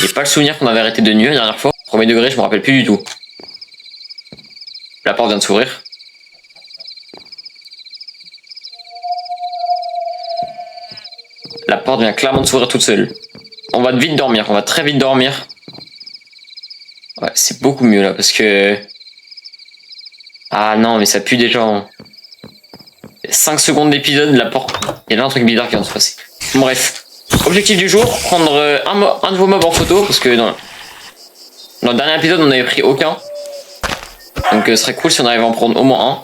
J'ai pas le souvenir qu'on avait arrêté de nuit la dernière fois. Premier degré, je me rappelle plus du tout. La porte vient de s'ouvrir. La porte vient clairement de s'ouvrir toute seule. On va vite dormir, on va très vite dormir. Ouais, c'est beaucoup mieux là parce que... Ah non, mais ça pue déjà. Hein. 5 secondes d'épisode, la porte... Il y a là un truc bizarre qui va se passer. Bref. Objectif du jour, prendre un de vos mobs en photo parce que dans le dernier épisode on n'avait pris aucun. Donc ce serait cool si on arrive à en prendre au moins un.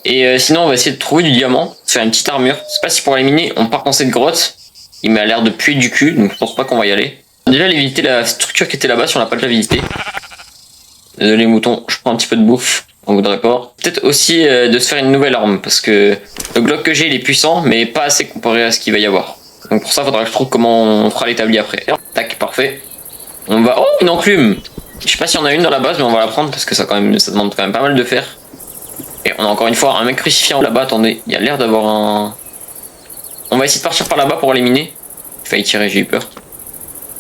Et sinon on va essayer de trouver du diamant, se faire une petite armure. Je sais pas si pour l'éliminer on part dans cette grotte. Il m'a l'air de puer du cul, donc je pense pas qu'on va y aller. Déjà aller visiter la structure qui était là-bas si on l'a pas déjà visité. Désolé moutons, je prends un petit peu de bouffe, on voudrait pas. Peut-être aussi de se faire une nouvelle arme, parce que le Glock que j'ai il est puissant, mais pas assez comparé à ce qu'il va y avoir. Donc pour ça il faudra que je trouve comment on fera l'établi après. Tac, parfait. On va... Oh, une enclume. Je sais pas s'il y en a une dans la base, mais on va la prendre parce que ça demande quand même pas mal de fer. Et on a encore une fois un mec crucifié là-bas, attendez, il y a l'air d'avoir un... On va essayer de partir par là-bas pour éliminer. J'ai failli tirer, j'ai eu peur.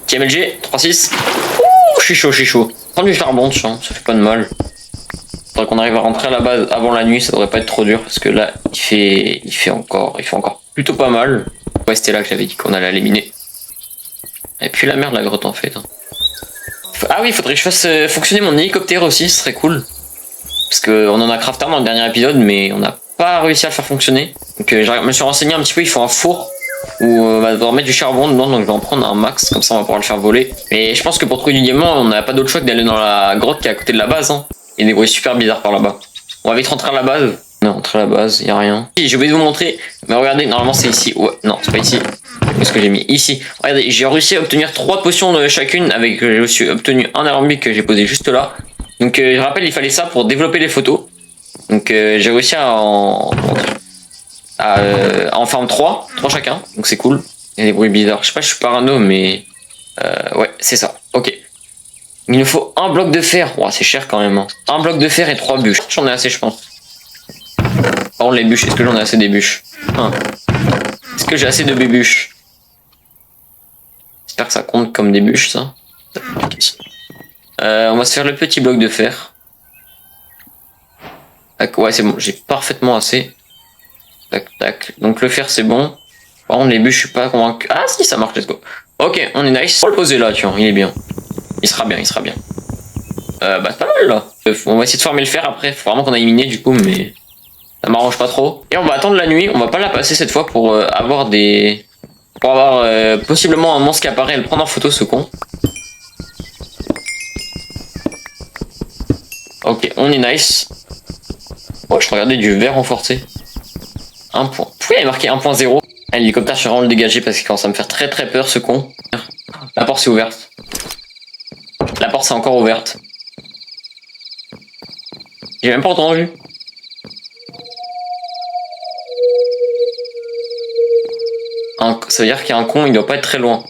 TMLG, 3-6. Ouh, je suis chaud, je suis chaud. Prends du charbon, tiens, ça fait pas de mal. Faudrait qu'on arrive à rentrer à la base avant la nuit, ça devrait pas être trop dur parce que là, il fait encore plutôt pas mal. Ouais, c'était là que j'avais dit qu'on allait éliminer. Et puis la merde, la grotte en fait. Ah oui, il faudrait que je fasse fonctionner mon hélicoptère aussi, ce serait cool. Parce qu'on en a crafté un dans le dernier épisode, mais on n'a pas réussi à le faire fonctionner. Donc je me suis renseigné un petit peu, il faut un four où on va devoir mettre du charbon dedans, donc je vais en prendre un max, comme ça on va pouvoir le faire voler. Et je pense que pour trouver du diamant, on n'a pas d'autre choix que d'aller dans la grotte qui est à côté de la base. Hein. Il y a des bruits super bizarres par là-bas. On va vite rentrer à la base. On est rentré à la base, il n'y a rien. J'ai oublié de vous montrer, mais regardez, normalement c'est ici. Ouais, non, c'est pas ici. Qu'est-ce que j'ai mis ici? Regardez, j'ai réussi à obtenir 3 potions de chacune, avec j'ai aussi obtenu un alambic que j'ai posé juste là. Donc je rappelle, il fallait ça pour développer les photos. Donc j'ai réussi à en farm 3 chacun, donc c'est cool. Il y a des bruits bizarres, je sais pas, je suis parano, mais ouais, c'est ça, ok. Il nous faut un bloc de fer, wow, c'est cher quand même. Hein. Un bloc de fer et 3 bûches, j'en ai assez je pense. Par contre les bûches, est-ce que j'en ai assez des bûches hein. Est-ce que j'ai assez de bûches? J'espère que ça compte comme des bûches ça. On va se faire le petit bloc de fer. Tac, ouais c'est bon, j'ai parfaitement assez. Tac tac, donc le fer c'est bon. Par contre les bûches je suis pas convaincu. Ah si ça marche, let's go. Ok, on est nice. On va le poser là, tu vois, il est bien. Il sera bien, il sera bien. Bah c'est pas mal là. On va essayer de farmer le fer après, faut vraiment qu'on aille miner du coup, mais ça m'arrange pas trop. Et on va attendre la nuit, on va pas la passer cette fois pour avoir des... Pour avoir possiblement un monstre qui apparaît et le prendre en photo ce con. Ok, on est nice. Oh, je regardais du verre renforcé. 1 point. Pourquoi il est marqué 1.0? L'hélicoptère, je suis vraiment le dégager parce qu'il commence à me faire très très peur ce con. La porte c'est ouverte. La porte c'est encore ouverte. J'ai même pas entendu. Ça veut dire qu'il y a un con, il doit pas être très loin.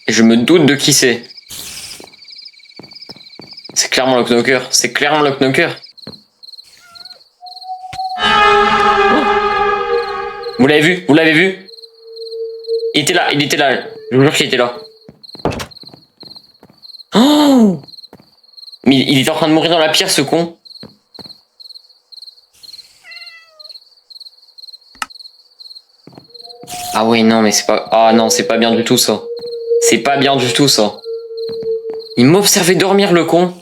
Et je me doute de qui c'est. C'est clairement le knocker. C'est clairement le knocker. Vous l'avez vu? Vous l'avez vu? Il était là, il était là. Je vous jure qu'il était là. Oh! Mais il était en train de mourir dans la pierre, ce con. Ah oui, non, mais c'est pas... Ah non, c'est pas bien du tout, ça. C'est pas bien du tout, ça. Il m'observait dormir, le con.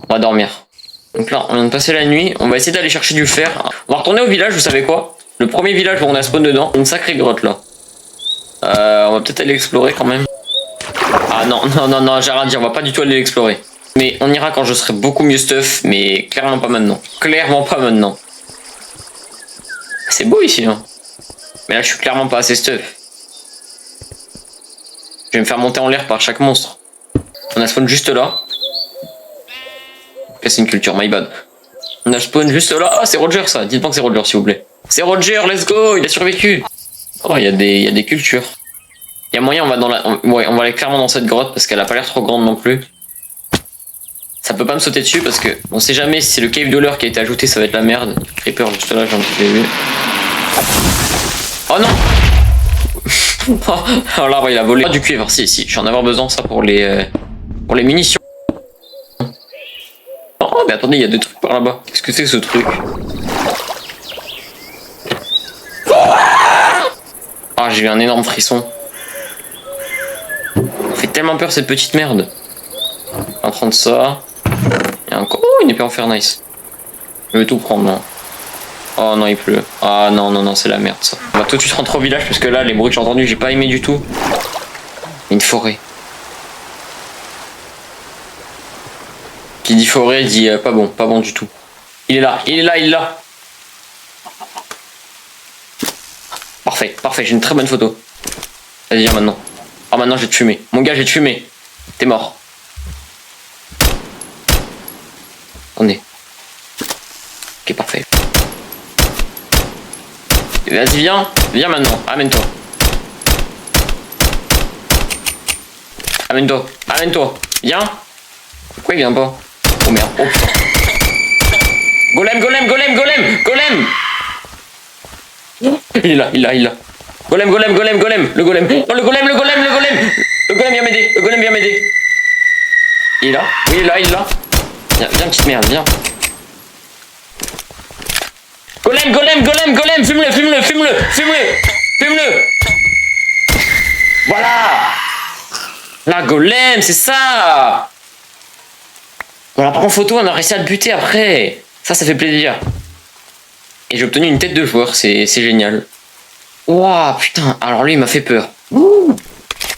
On va dormir. Donc là, on vient de passer la nuit. On va essayer d'aller chercher du fer. On va retourner au village, vous savez quoi? Le premier village où on a spawn dedans. Une sacrée grotte, là. On va peut-être aller explorer, quand même. Ah non, non, non, non, j'ai rien dit. On va pas du tout aller l'explorer. Mais on ira quand je serai beaucoup mieux stuff. Mais clairement pas maintenant. Clairement pas maintenant. C'est beau, ici, hein. Mais là, je suis clairement pas assez stuff. Je vais me faire monter en l'air par chaque monstre. On a spawn juste là. C'est une culture, my bad. On a spawn juste là. Ah, c'est Roger, ça. Dites-moi que c'est Roger, s'il vous plaît. C'est Roger, let's go. Il a survécu. Oh, il y a des cultures. Il y a moyen, on va dans la... Ouais, on va aller clairement dans cette grotte parce qu'elle a pas l'air trop grande non plus. Ça peut pas me sauter dessus parce que on sait jamais si c'est le cave dweller qui a été ajouté, ça va être la merde. Creeper juste là, j'en ai vu. Oh non. Oh, l'arbre il a volé. Ah, du cuivre, si, je vais en avoir besoin ça pour les munitions. Oh, mais attendez, il y a des trucs par là-bas. Qu'est-ce que c'est ce truc? Ah, j'ai eu un énorme frisson. Ça fait tellement peur cette petite merde. On va prendre ça. Et encore. Oh, une épée en fer, nice. Je vais tout prendre, non. Oh non, il pleut. Ah non, c'est la merde ça. On va tout de suite rentrer au village parce que là, les bruits que j'ai entendus, j'ai pas aimé du tout. Une forêt. Qui dit forêt, dit pas bon du tout. Il est là. Parfait, j'ai une très bonne photo. Vas-y, viens maintenant. Ah, maintenant, je vais te fumer. Mon gars, je vais te fumer. T'es mort. Attendez. Ok, parfait. Vas-y, viens maintenant. Amène-toi. Viens. Pourquoi il vient pas? Oh merde. Oh putain. Golem. Il est là. Golem. Le golem. Oh, le golem. Le golem vient m'aider. Il est là. Oui, il est là. Viens, petite merde, viens. Golem. Fume-le. Voilà. La golem, c'est ça. On l'a pris en photo, on a réussi à le buter après. Ça fait plaisir. Et j'ai obtenu une tête de joueur, c'est génial. Ouah, putain, alors lui il m'a fait peur.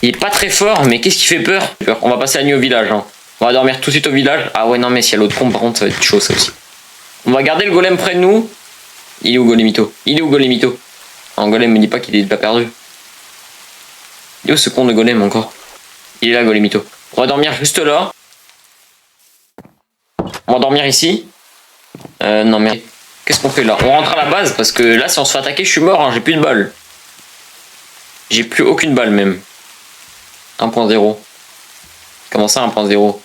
Il est pas très fort, mais qu'est-ce qui fait peur? On va passer la nuit au village. Hein. On va dormir tout de suite au village. Ah ouais, non, mais s'il y a l'autre con, par contre, ça va être chaud ça aussi. On va garder le golem près de nous. Il est où Golemito? Un golem me dit pas qu'il est pas perdu. Il est où ce con de golem encore? Il est là, Golemito. On va dormir juste là. On va dormir ici. Non, merde. Qu'est-ce qu'on fait là? On rentre à la base parce que là, si on se fait attaquer, je suis mort. Hein, j'ai plus de balles. J'ai plus aucune balle même. 1.0. Comment ça 1.0?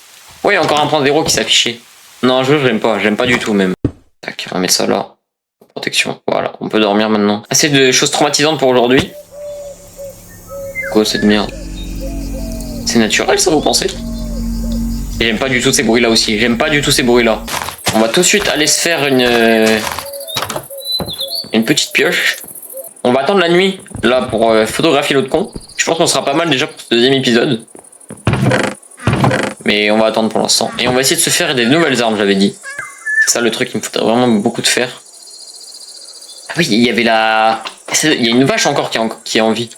Oui, encore 1.0 qui s'affichait. Non, j'aime pas du tout même. Tac, on va mettre ça là. Protection. Voilà, on peut dormir maintenant. Assez de choses traumatisantes pour aujourd'hui. Quoi cette merde? C'est naturel ça, vous pensez? Et j'aime pas du tout ces bruits là aussi. On va tout de suite aller se faire une petite pioche. On va attendre la nuit là pour photographier l'autre con. Je pense qu'on sera pas mal déjà pour ce deuxième épisode. Mais on va attendre pour l'instant. Et on va essayer de se faire des nouvelles armes, j'avais dit. C'est ça le truc, il me faudrait vraiment beaucoup de fer. Ah oui, il y avait il y a une vache encore qui est en vie.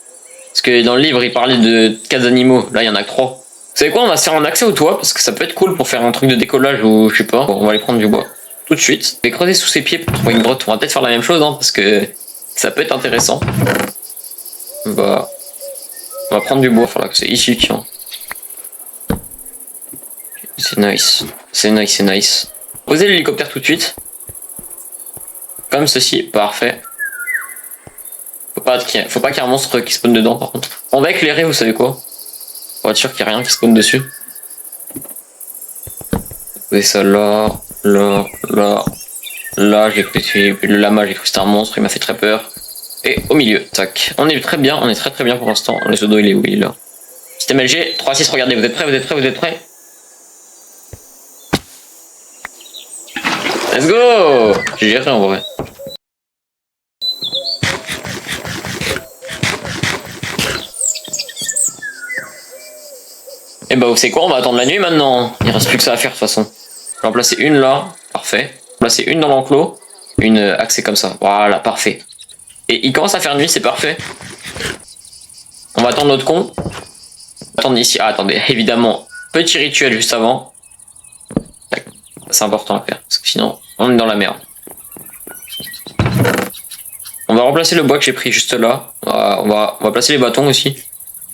Parce que dans le livre, il parlait de 4 animaux. Là, il y en a que 3. Vous savez quoi, on va se faire un accès au toit, parce que ça peut être cool pour faire un truc de décollage ou je sais pas. Bon, on va aller prendre du bois. Tout de suite. Je vais creuser sous ses pieds pour trouver une grotte. On va peut-être faire la même chose, hein, parce que ça peut être intéressant. On va prendre du bois, voilà, c'est ici, tiens. C'est nice. Posez l'hélicoptère tout de suite. Comme ceci, parfait. Faut pas qu'il y ait un monstre qui spawn dedans par contre. On va éclairer, vous savez quoi? Pour être sûr qu'il n'y a rien qui spawn dessus. Et ça là, j'ai cru le lama, j'ai cru que c'était un monstre, il m'a fait très peur. Et au milieu, tac. On est très bien pour l'instant. Le pseudo il est où? Il est là. Système LG, 3-6, regardez, vous êtes prêts? Let's go! J'ai géré en vrai. Et bah vous savez quoi, on va attendre la nuit maintenant. Il reste plus que ça à faire de toute façon. Je vais en placer une là, parfait. Placer une dans l'enclos, une axée comme ça. Voilà, parfait. Et il commence à faire nuit, c'est parfait. On va attendre notre con. Attendre ici. Ah attendez, évidemment, petit rituel juste avant. C'est important à faire, parce que sinon on est dans la merde. On va remplacer le bois que j'ai pris juste là. On va placer les bâtons aussi.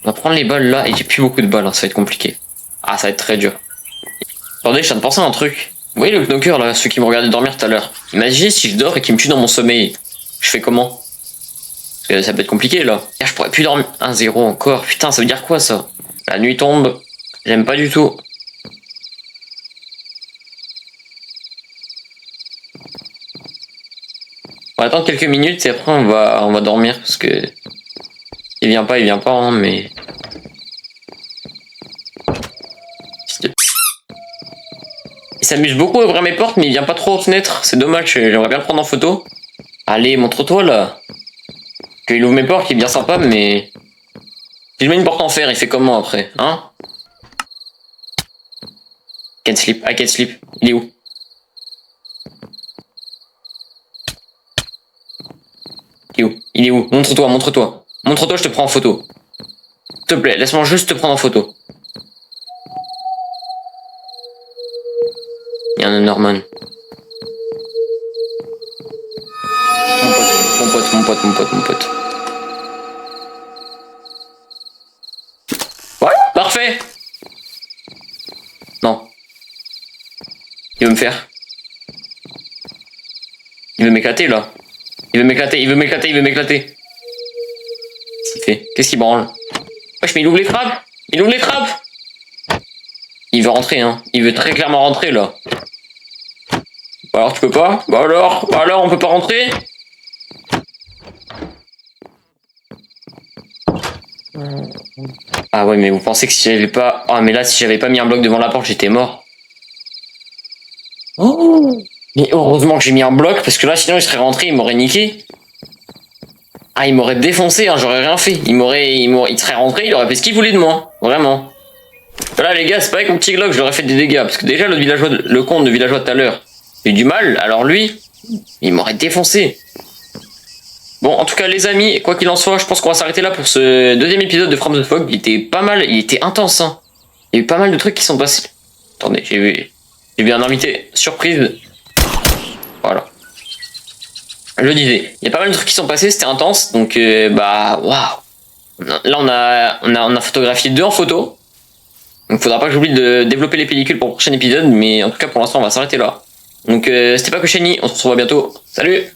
On va prendre les balles là, et j'ai plus beaucoup de balles, hein, ça va être compliqué. Ah, ça va être très dur. Attendez, je viens de penser à un truc. Vous voyez le knocker là, ceux qui me regardaient dormir tout à l'heure. Imaginez si je dors et qu'il me tue dans mon sommeil. Je fais comment? Parce que ça peut être compliqué là. Et je pourrais plus dormir. 1-0 encore. Putain, ça veut dire quoi ça? La nuit tombe. J'aime pas du tout. On va attendre quelques minutes et après on va dormir parce que Il vient pas, hein, mais... Il s'amuse beaucoup à ouvrir mes portes, mais il vient pas trop aux fenêtres. C'est dommage, j'aimerais bien le prendre en photo. Allez, montre-toi, là. Qu'il ouvre mes portes, il est bien sympa, mais... Si je mets une porte en fer, il fait comment, après, hein? Can't sleep, I can't sleep. Il est où? Il est où? Il est où? Montre-toi, montre-toi. Montre-toi, je te prends en photo. S'il te plaît, laisse-moi juste te prendre en photo. Il y a un Norman. Mon pote. Ouais, parfait. Non. Il veut me faire. Il veut m'éclater, là. Il veut m'éclater. Qu'est-ce qu'il branle? Wesh, mais il ouvre les trappes. Il veut rentrer, hein. Il veut très clairement rentrer, là. Bah alors, tu peux pas? Bah alors, on peut pas rentrer? Ah ouais, mais vous pensez que si j'avais pas... Ah, mais là, si j'avais pas mis un bloc devant la porte, j'étais mort. Oh! Mais heureusement que j'ai mis un bloc, parce que là, sinon, il serait rentré, il m'aurait niqué. Ah, il m'aurait défoncé, hein, j'aurais rien fait. Il serait rentré, il aurait fait ce qu'il voulait de moi. Vraiment. Là, les gars, c'est pas avec mon petit Glock, j'aurais fait des dégâts. Parce que déjà, le con de villageois tout à l'heure, j'ai eu du mal. Alors lui, il m'aurait défoncé. Bon, en tout cas, les amis, quoi qu'il en soit, je pense qu'on va s'arrêter là pour ce deuxième épisode de From the Fog. Il était pas mal, il était intense, hein. Il y a eu pas mal de trucs qui sont passés. Attendez, j'ai vu un invité surprise. Voilà. Je le disais, il y a pas mal de trucs qui sont passés, c'était intense, donc bah waouh. Là on a photographié 2 en photo. Donc faudra pas que j'oublie de développer les pellicules pour le prochain épisode, mais en tout cas pour l'instant on va s'arrêter là. Donc c'était pas que Shani, on se retrouve bientôt. Salut!